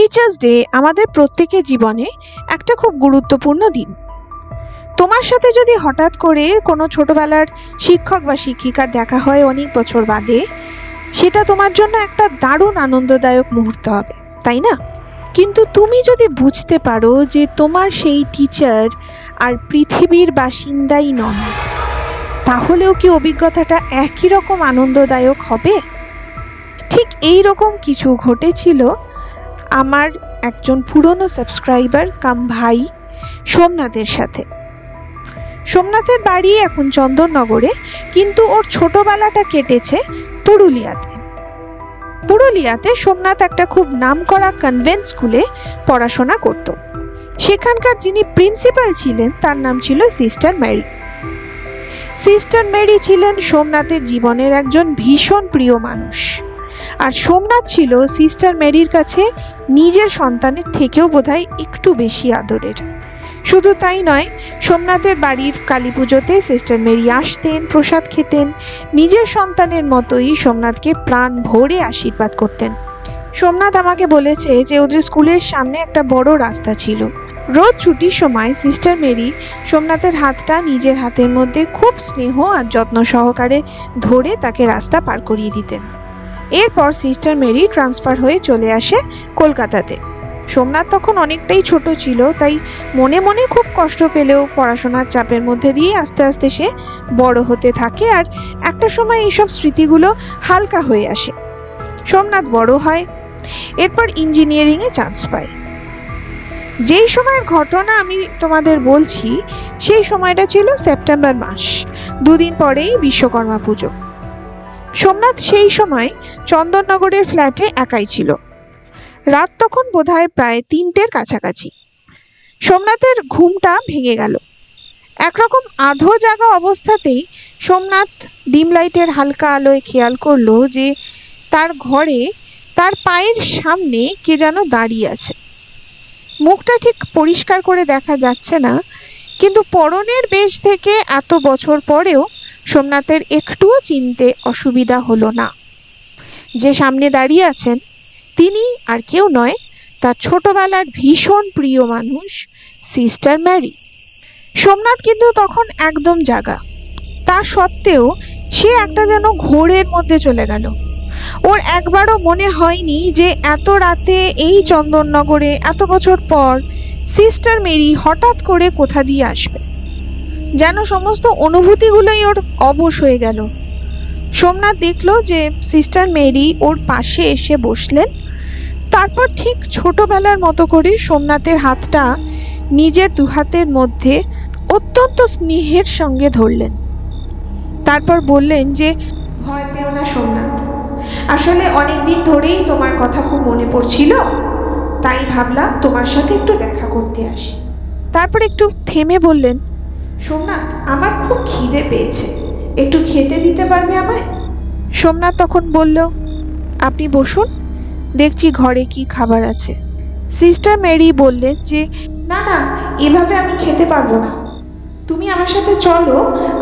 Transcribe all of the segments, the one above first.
Teachers day আমাদের প্রত্যেকের জীবনে একটা খুব গুরুত্বপূর্ণ দিন। তোমার সাথে যদি হঠাৎ করে কোনো ছোটবেলার শিক্ষক বা শিক্ষিকার দেখা হয় অনেক বছর বাদে, সেটা তোমার জন্য একটা দারুণ আনন্দদায়ক মুহূর্ত হবে, তাই না? কিন্তু তুমি যদি বুঝতে পারো যে তোমার সেই টিচার আর পৃথিবীর বাসিন্দাই নন, তাহলেও কি অভিজ্ঞতাটা একই রকম আনন্দদায়ক হবে? ঠিক এই রকম কিছু ঘটেছিল আমার একজন পুরনো সাবস্ক্রাইবার কাম ভাই সোমনাথের সাথে। সোমনাথের বাড়ি এখন চন্দননগরে, কিন্তু ওর ছোটবেলাটা কেটেছে পুরুলিয়াতে। পুরুলিয়াতে সোমনাথ একটা খুব নামকরা কনভেন্ট স্কুলে পড়াশোনা করত। সেখানকার যিনি প্রিন্সিপাল ছিলেন তার নাম ছিল সিস্টার মেরি। সিস্টার মেরি ছিলেন সোমনাথের জীবনের একজন ভীষণ প্রিয় মানুষ, আর সোমনাথ ছিল সিস্টার মেরির কাছে নিজের সন্তানের থেকেও বোধহয় একটু বেশি আদরের। শুধু তাই নয়, সোমনাথের বাড়ির কালী পুজোতে সিস্টার মেরি আসতেন, প্রসাদ খেতেন, নিজের সন্তানের মতোই সোমনাথকে প্রাণ ভরে আশীর্বাদ করতেন। সোমনাথ আমাকে বলেছে যে ওদের স্কুলের সামনে একটা বড় রাস্তা ছিল। রোজ ছুটির সময় সিস্টার মেরি সোমনাথের হাতটা নিজের হাতের মধ্যে খুব স্নেহ আর যত্ন সহকারে ধরে তাকে রাস্তা পার করিয়ে দিতেন। এরপর সিস্টার মেরি ট্রান্সফার হয়ে চলে আসে কলকাতাতে। সোমনাথ তখন অনেকটাই ছোট ছিল, তাই মনে মনে খুব কষ্ট পেলেও পড়াশোনার চাপের মধ্যে দিয়ে আস্তে আস্তে সে বড় হতে থাকে, আর একটা সময় এইসব স্মৃতিগুলো হালকা হয়ে আসে। সোমনাথ বড় হয়, এরপর ইঞ্জিনিয়ারিংয়ে চান্স পায়। যেই সময়ের ঘটনা আমি তোমাদের বলছি সেই সময়টা ছিল সেপ্টেম্বর মাস, দুদিন পরেই বিশ্বকর্মা পুজো। সোমনাথ সেই সময় চন্দননগরের ফ্ল্যাটে একাই ছিল। রাত তখন বোধহয় প্রায় 3টের কাছাকাছি। সোমনাথের ঘুমটা ভেঙে গেল। একরকম আধো জাগা অবস্থাতেই সোমনাথ ডিম লাইটের হালকা আলোয় খেয়াল করলো যে তার ঘরে তার পায়ের সামনে কে যেন দাঁড়িয়ে আছে। মুখটা ঠিক পরিষ্কার করে দেখা যাচ্ছে না, কিন্তু পরনের বেশ থেকে এত বছর পরেও সোমনাথের একটুও চিনতে অসুবিধা হলো না। যে সামনে দাঁড়িয়ে আছেন তিনি আর কেউ নয়, তার ছোটবেলার ভীষণ প্রিয় মানুষ সিস্টার মেরি। সোমনাথ কিন্তু তখন একদম জাগা, তা সত্ত্বেও সে একটা যেন ঘোরের মধ্যে চলে গেল। ওর একবারও মনে হয়নি যে এত রাতে এই চন্দননগরে এত বছর পর সিস্টার মেরি হঠাৎ করে কোথা দিয়ে আসবে। যেন সমস্ত অনুভূতিগুলোই ওর অবশ হয়ে গেল। সোমনাথ দেখলো যে সিস্টার মেরি ওর পাশে এসে বসলেন। তারপর ঠিক ছোটবেলার মতো করে সোমনাথের হাতটা নিজের দুহাতের মধ্যে অত্যন্ত স্নেহের সঙ্গে ধরলেন। তারপর বললেন যে, ভয় পেও না সোমনাথ, আসলে অনেকদিন ধরেই তোমার কথা খুব মনে পড়ছিল, তাই ভাবলাম তোমার সাথে একটু দেখা করতে আসি। তারপর একটু থেমে বললেন, সোমনাথ, আমার খুব খিদে পেয়েছে, একটু খেতে দিতে পারবে আমায়? সোমনাথ তখন বলল, আপনি বসুন, দেখছি ঘরে কি খাবার আছে। সিস্টার মেরি বললেন যে, না না, এভাবে আমি খেতে পারবো না, তুমি আমার সাথে চলো,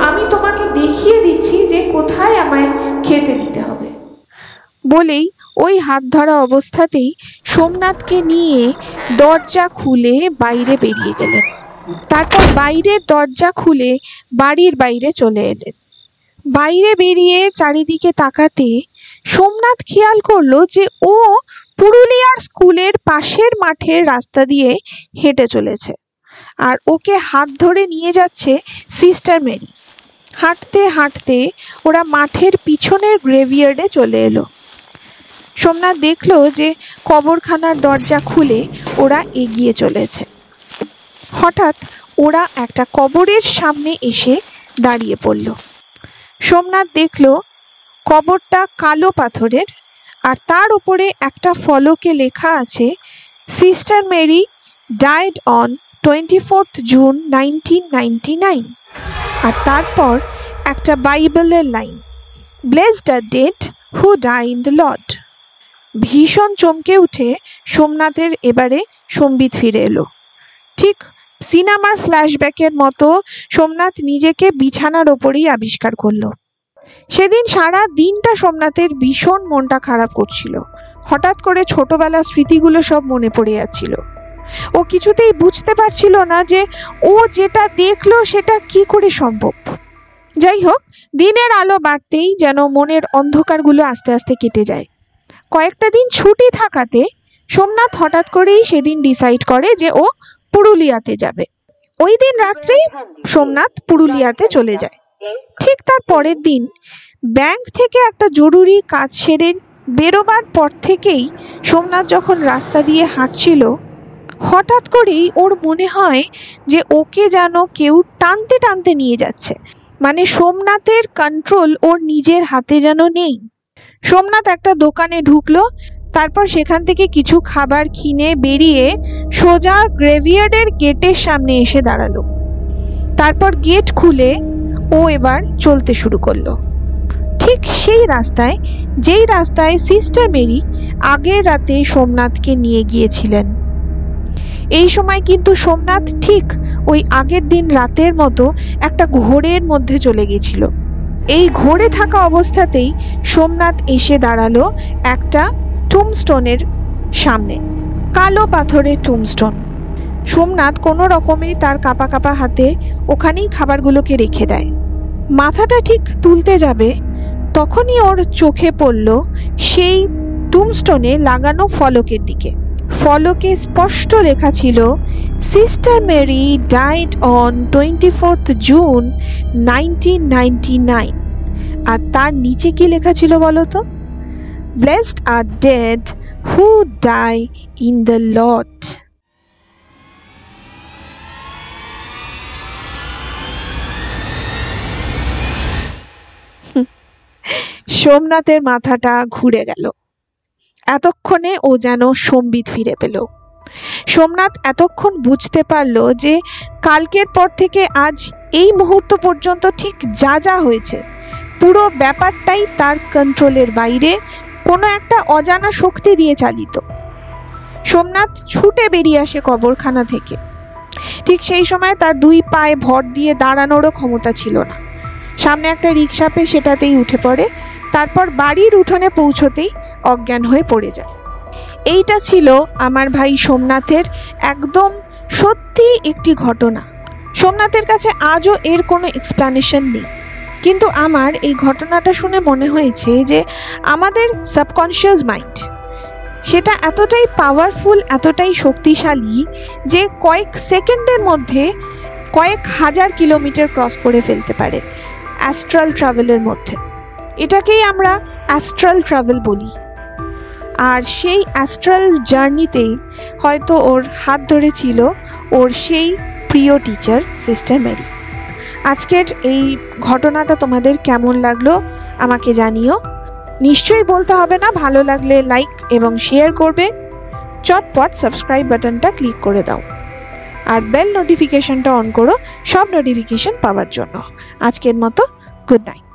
আমি তোমাকে দেখিয়ে দিচ্ছি যে কোথায় আমায় খেতে দিতে হবে। বলেই ওই হাত ধরা অবস্থাতেই সোমনাথকে নিয়ে দরজা খুলে বাইরে বেরিয়ে গেলেন। তারপর বাইরের দরজা খুলে বাড়ির বাইরে চলে এলেন। বাইরে বেরিয়ে চারিদিকে তাকাতে সোমনাথ খেয়াল করলো যে ও পুরুলিয়ার স্কুলের পাশের মাঠের রাস্তা দিয়ে হেঁটে চলেছে, আর ওকে হাত ধরে নিয়ে যাচ্ছে সিস্টার মেরি। হাঁটতে হাঁটতে ওরা মাঠের পিছনের গ্রেভিয়ার্ডে চলে এলো। সোমনাথ দেখলো যে কবরখানার দরজা খুলে ওরা এগিয়ে চলেছে। হঠাৎ ওরা একটা কবরের সামনে এসে দাঁড়িয়ে পড়ল। সোমনাথ দেখলো কবরটা কালো পাথরের, আর তার উপরে একটা ফলকে লেখা আছে, sister Mary died on 24th June 1999। আর তারপর একটা বাইবেলের line, blessed are dead who die in the Lord. ভীষণ চমকে উঠে সোমনাথের এবারে সম্বিত ফিরে এলো। ঠিক সিনেমার ফ্ল্যাশব্যাকের মতো সোমনাথ নিজেকে বিছানার ওপরেই আবিষ্কার করলো। সেদিন সারা দিনটা সোমনাথের ভীষণ মনটা খারাপ করছিল। হঠাৎ করে ছোটবেলার স্মৃতিগুলো সব মনে পড়ে যাচ্ছিল। ও কিছুতেই বুঝতে পারছিল না যে ও যেটা দেখলো সেটা কি করে সম্ভব। যাই হোক, দিনের আলো বাড়তেই যেন মনের অন্ধকারগুলো আস্তে আস্তে কেটে যায়। কয়েকটা দিন ছুটি থাকাতে সোমনাথ হঠাৎ করেই সেদিন ডিসাইড করে যে ও পুরুলিয়াতে যাবে। ওই দিন রাত্রেই সোমনাথ পুরুলিয়াতে চলে যায়। ঠিক তার পরের দিন ব্যাংক থেকে একটা জরুরি কাজ সেরে বেরোবার পর থেকেই সোমনাথ যখন রাস্তা দিয়ে হাঁটছিল, হঠাৎ করেই ওর মনে হয় যে ওকে যেন কেউ টানতে টানতে নিয়ে যাচ্ছে। মানে সোমনাথের কন্ট্রোল ওর নিজের হাতে যেন নেই। সোমনাথ একটা দোকানে ঢুকলো, তারপর সেখান থেকে কিছু খাবার কিনে বেরিয়ে সোজা গ্রেভিয়ার্ডের গেটের সামনে এসে দাঁড়ালো। তারপর গেট খুলে ও এবার চলতে শুরু করলো, ঠিক সেই রাস্তায় যেই রাস্তায় সিস্টার মেরি আগের রাতে সোমনাথকে নিয়ে গিয়েছিলেন। এই সময় কিন্তু সোমনাথ ঠিক ওই আগের দিন রাতের মতো একটা ঘোরের মধ্যে চলে গেছিল। এই ঘোরে থাকা অবস্থাতেই সোমনাথ এসে দাঁড়ালো একটা টুমস্টোনের সামনে, কালো পাথরের টুমস্টোন। সোমনাথ কোনো রকমে তার কাঁপা কাঁপা হাতে ওখানেই খাবারগুলোকে রেখে দেয়। মাথাটা ঠিক তুলতে যাবে, তখনই ওর চোখে পড়ল সেই টুমস্টোনে লাগানো ফলকের দিকে। ফলকে স্পষ্ট লেখা ছিল, sister Mary died on 24 June 1999। আর তার নিচে কি লেখা ছিল বলতো? Blessed are dead who die in the Lord. সোমনাথের মাথাটা ঘুরে গেল। এতক্ষণে ও যেন সম্বিত ফিরে পেল। সোমনাথ এতক্ষণ বুঝতে পারল যে কালকের পর থেকে আজ এই মুহূর্ত পর্যন্ত ঠিক যা যা হয়েছে পুরো ব্যাপারটাই তার কন্ট্রোলের বাইরে, কোনো একটা অজানা শক্তি দিয়ে চালিত। সোমনাথ ছুটে বেরিয়ে আসে কবরখানা থেকে। ঠিক সেই সময় তার দুই পায়ে ভর দিয়ে দাঁড়ানোরও ক্ষমতা ছিল না। সামনে একটা রিক্সা পেয়ে সেটাতেই উঠে পড়ে, তারপর বাড়ির উঠোনে পৌঁছতেই অজ্ঞান হয়ে পড়ে যায়। এইটা ছিল আমার ভাই সোমনাথের একদম সত্যি একটি ঘটনা। সোমনাথের কাছে আজও এর কোনো এক্সপ্লানেশন নেই, কিন্তু আমার এই ঘটনাটা শুনে মনে হয়েছে যে আমাদের সাবকনশিয়াস মাইন্ড সেটা এতটাই পাওয়ারফুল, এতটাই শক্তিশালী যে কয়েক সেকেন্ডের মধ্যে কয়েক হাজার কিলোমিটার ক্রস করে ফেলতে পারে অ্যাস্ট্রাল ট্রাভেলের মধ্যে। এটাকেই আমরা অ্যাস্ট্রাল ট্রাভেল বলি। আর সেই অ্যাস্ট্রাল জার্নিতে হয়তো ওর হাত ধরেছিল ওর সেই প্রিয় টিচার সিস্টার মেরি। আজকের এই ঘটনাটা তোমাদের কেমন লাগলো আমাকে জানিও। নিশ্চয়ই বলতে হবে না, ভালো লাগলে লাইক এবং শেয়ার করবে। চটপট সাবস্ক্রাইব বাটনটা ক্লিক করে দাও আর বেল নোটিফিকেশনটা অন করো সব নোটিফিকেশন পাওয়ার জন্য। আজকের মতো গুড নাইট।